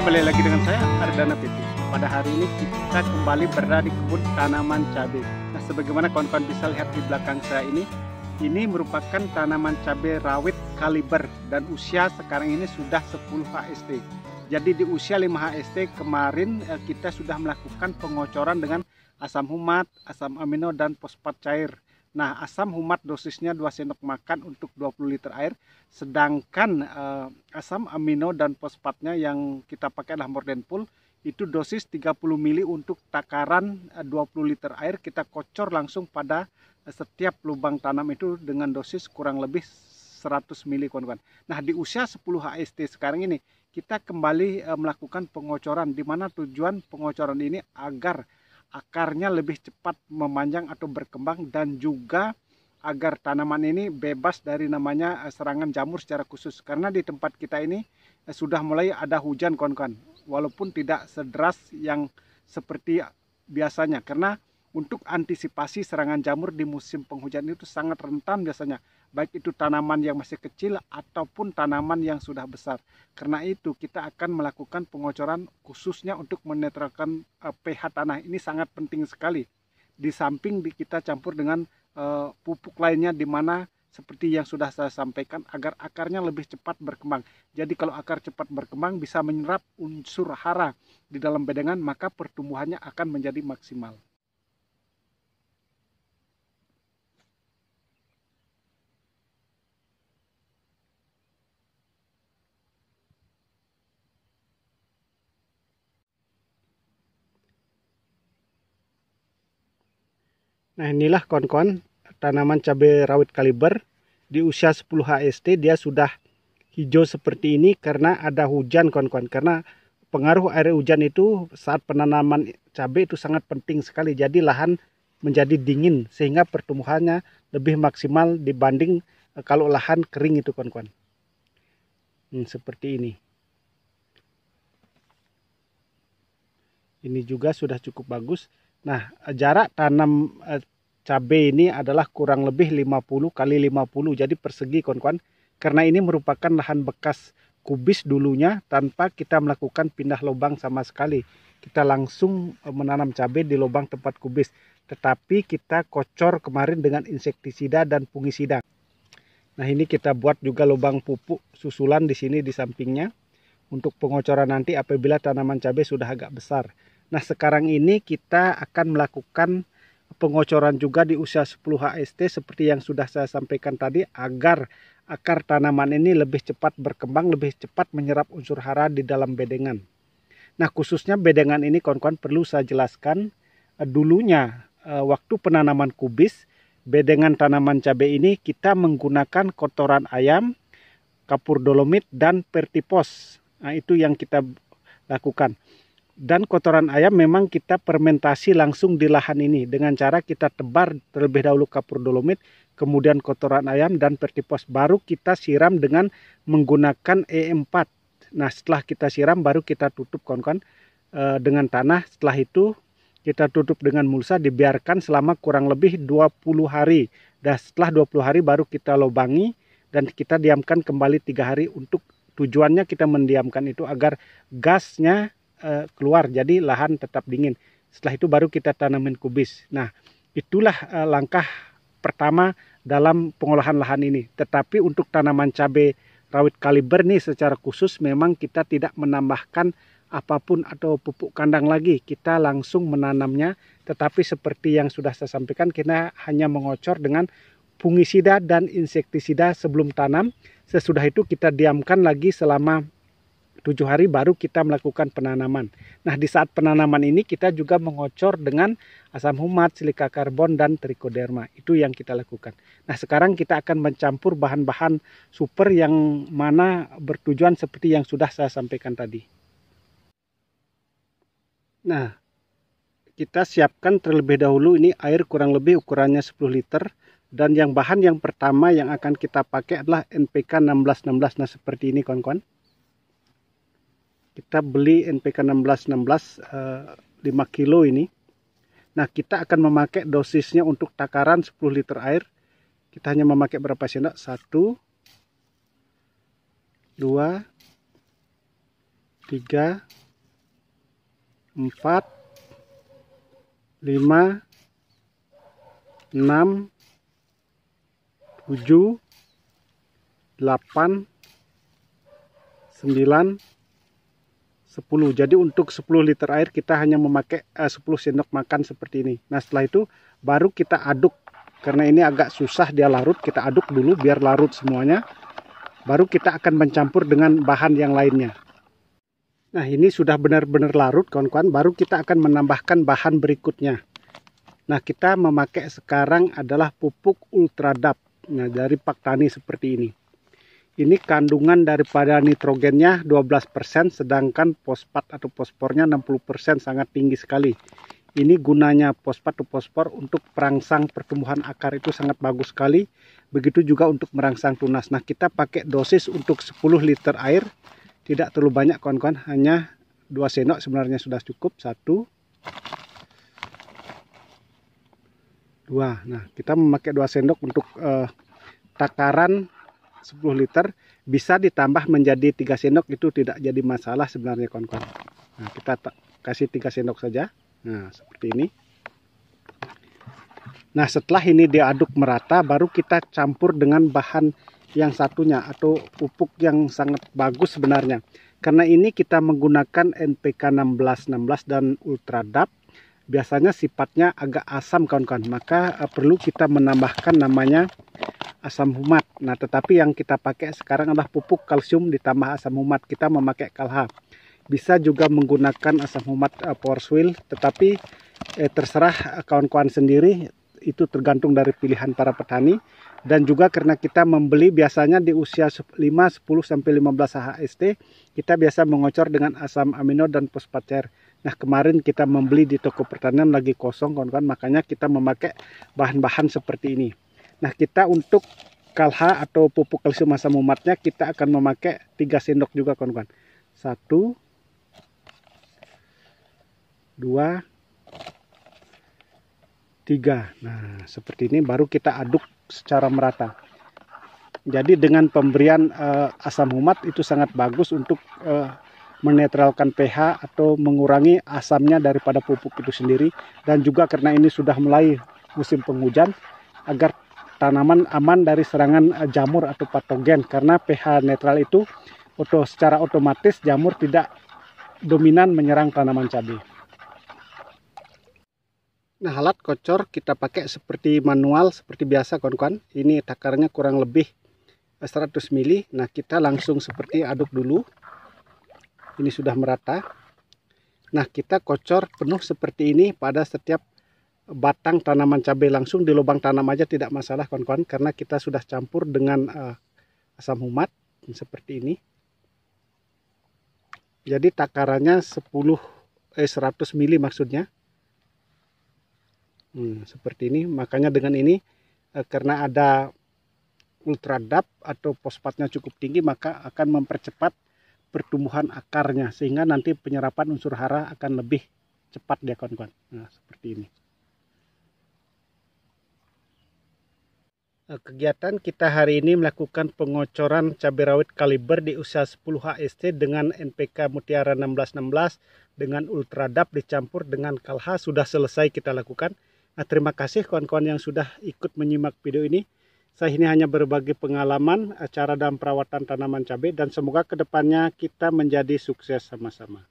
kembali lagi dengan saya Ardana PT. Pada hari ini kita kembali berada di kebun tanaman cabai. Nah, sebagaimana kawan-kawan bisa lihat di belakang saya ini merupakan tanaman cabai rawit kaliber dan usia sekarang ini sudah 10 HST. Jadi di usia 5 HST kemarin kita sudah melakukan pengocoran dengan asam humat, asam amino dan fosfat cair. Nah, asam humat dosisnya 2 sendok makan untuk 20 liter air, sedangkan asam amino dan fosfatnya yang kita pakai adalah Mordenpul, itu dosis 30 mili untuk takaran 20 liter air. Kita kocor langsung pada setiap lubang tanam itu dengan dosis kurang lebih 100 mili, kawan-kawan. Nah, di usia 10 HST sekarang ini kita kembali melakukan pengocoran, di mana tujuan pengocoran ini agar akarnya lebih cepat memanjang atau berkembang dan juga agar tanaman ini bebas dari namanya serangan jamur secara khusus. Karena di tempat kita ini sudah mulai ada hujan, kawan-kawan, walaupun tidak sederas yang seperti biasanya. Karena untuk antisipasi serangan jamur di musim penghujan itu sangat rentan biasanya, baik itu tanaman yang masih kecil ataupun tanaman yang sudah besar. Karena itu kita akan melakukan pengocoran khususnya untuk menetralkan pH tanah. Ini sangat penting sekali. Di samping kita campur dengan pupuk lainnya, di mana seperti yang sudah saya sampaikan, agar akarnya lebih cepat berkembang. Jadi kalau akar cepat berkembang bisa menyerap unsur hara di dalam bedengan, maka pertumbuhannya akan menjadi maksimal. Nah, inilah kawan-kawan tanaman cabai rawit kaliber di usia 10 HST. Dia sudah hijau seperti ini karena ada hujan, kawan-kawan. Karena pengaruh air hujan itu saat penanaman cabai itu sangat penting sekali. Jadi lahan menjadi dingin sehingga pertumbuhannya lebih maksimal dibanding kalau lahan kering itu, kawan-kawan. Seperti ini. Ini juga sudah cukup bagus. Nah, jarak tanam cabai ini adalah kurang lebih 50 kali 50, jadi persegi, kawan-kawan. Karena ini merupakan lahan bekas kubis dulunya tanpa kita melakukan pindah lubang sama sekali. Kita langsung menanam cabai di lubang tempat kubis. Tetapi kita kocor kemarin dengan insektisida dan fungisida. Nah, ini kita buat juga lubang pupuk susulan di sini di sampingnya untuk pengocoran nanti apabila tanaman cabai sudah agak besar. Nah, sekarang ini kita akan melakukan pengocoran juga di usia 10 HST seperti yang sudah saya sampaikan tadi, agar akar tanaman ini lebih cepat berkembang, lebih cepat menyerap unsur hara di dalam bedengan. Nah, khususnya bedengan ini, kawan-kawan, perlu saya jelaskan. Dulunya waktu penanaman kubis, bedengan tanaman cabai ini kita menggunakan kotoran ayam, kapur dolomit, dan pertipos. Nah, itu yang kita lakukan. Dan kotoran ayam memang kita fermentasi langsung di lahan ini dengan cara kita tebar terlebih dahulu kapur dolomit, kemudian kotoran ayam dan pertipos, baru kita siram dengan menggunakan E4. Nah, setelah kita siram baru kita tutup, kawan-kawan, dengan tanah. Setelah itu kita tutup dengan mulsa, dibiarkan selama kurang lebih 20 hari. Dan setelah 20 hari baru kita lobangi dan kita diamkan kembali 3 hari. Untuk tujuannya kita mendiamkan itu agar gasnya keluar, jadi lahan tetap dingin. Setelah itu baru kita tanamin kubis. Nah, itulah langkah pertama dalam pengolahan lahan ini. Tetapi untuk tanaman cabai rawit kaliber nih secara khusus memang kita tidak menambahkan apapun atau pupuk kandang lagi. Kita langsung menanamnya, tetapi seperti yang sudah saya sampaikan, kita hanya mengocor dengan fungisida dan insektisida sebelum tanam. Sesudah itu kita diamkan lagi selama 7 hari baru kita melakukan penanaman. Nah, di saat penanaman ini kita juga mengocor dengan asam humat, silika karbon, dan trichoderma. Itu yang kita lakukan. Nah, sekarang kita akan mencampur bahan-bahan super yang mana bertujuan seperti yang sudah saya sampaikan tadi. Nah, kita siapkan terlebih dahulu ini air kurang lebih ukurannya 10 liter. Dan yang bahan yang pertama yang akan kita pakai adalah NPK 1616. Nah, seperti ini, kawan-kawan. Kita beli NPK 1616 5 kilo ini. Nah, kita akan memakai dosisnya untuk takaran 10 liter air. Kita hanya memakai berapa sendok? 1, 2, 3, 4, 5, 6, 7, 8, 9, 10. Jadi untuk 10 liter air kita hanya memakai 10 sendok makan seperti ini. Nah setelah itu baru kita aduk. Karena ini agak susah dia larut, kita aduk dulu biar larut semuanya. Baru kita akan mencampur dengan bahan yang lainnya. Nah ini sudah benar-benar larut kawan-kawan. Baru kita akan menambahkan bahan berikutnya. Nah kita memakai sekarang adalah pupuk Ultradap. Nah dari Pak Tani seperti ini. Ini kandungan daripada nitrogennya 12%, sedangkan fosfat atau fosfornya 60%, sangat tinggi sekali. Ini gunanya fosfat atau fosfor untuk perangsang pertumbuhan akar, itu sangat bagus sekali. Begitu juga untuk merangsang tunas. Nah kita pakai dosis untuk 10 liter air, tidak terlalu banyak kawan-kawan, hanya 2 sendok sebenarnya sudah cukup. 1, 2. Nah kita memakai 2 sendok untuk takaran 10 liter, bisa ditambah menjadi 3 sendok, itu tidak jadi masalah sebenarnya kawan-kawan. Nah, kita kasih 3 sendok saja. Nah, seperti ini. Nah, setelah ini diaduk merata, baru kita campur dengan bahan yang satunya atau pupuk yang sangat bagus sebenarnya. Karena ini kita menggunakan NPK 1616 dan Ultradap. Biasanya sifatnya agak asam kawan-kawan, maka perlu kita menambahkan namanya asam humat. Nah tetapi yang kita pakai sekarang adalah pupuk kalsium ditambah asam humat. Kita memakai Kalha. Bisa juga menggunakan asam humat Powerswell, tetapi terserah kawan-kawan sendiri, itu tergantung dari pilihan para petani. Dan juga karena kita membeli biasanya di usia 5, 10 sampai 15 HST, kita biasa mengocor dengan asam amino dan fosfat cair. Nah kemarin kita membeli di toko pertanian lagi kosong kawan-kawan, makanya kita memakai bahan-bahan seperti ini. Nah kita untuk Kalha atau pupuk kalsium asam humatnya kita akan memakai 3 sendok juga kawan-kawan. 1, 2, 3. Nah seperti ini baru kita aduk secara merata. Jadi dengan pemberian asam humat itu sangat bagus untuk menetralkan pH atau mengurangi asamnya daripada pupuk itu sendiri. Dan juga karena ini sudah mulai musim penghujan, agar tanaman aman dari serangan jamur atau patogen, karena pH netral itu secara otomatis jamur tidak dominan menyerang tanaman cabai. Nah alat kocor kita pakai seperti manual, seperti biasa kawan-kawan. Ini takarannya kurang lebih 100 ml. Nah kita langsung seperti aduk dulu. Ini sudah merata. Nah kita kocor penuh seperti ini pada setiap batang tanaman cabai, langsung di lubang tanam aja tidak masalah kawan-kawan, karena kita sudah campur dengan asam humat seperti ini. Jadi takarannya 100 ml maksudnya. Seperti ini. Makanya dengan ini karena ada Ultradap atau fosfatnya cukup tinggi, maka akan mempercepat pertumbuhan akarnya, sehingga nanti penyerapan unsur hara akan lebih cepat dia kawan-kawan. Nah seperti ini. Kegiatan kita hari ini melakukan pengocoran cabai rawit kaliber di usia 10 HST dengan NPK Mutiara 1616 dengan Ultradap dicampur dengan Kalha sudah selesai kita lakukan. Nah, terima kasih kawan-kawan yang sudah ikut menyimak video ini. Saya ini hanya berbagi pengalaman cara dalam perawatan tanaman cabai, dan semoga kedepannya kita menjadi sukses sama-sama.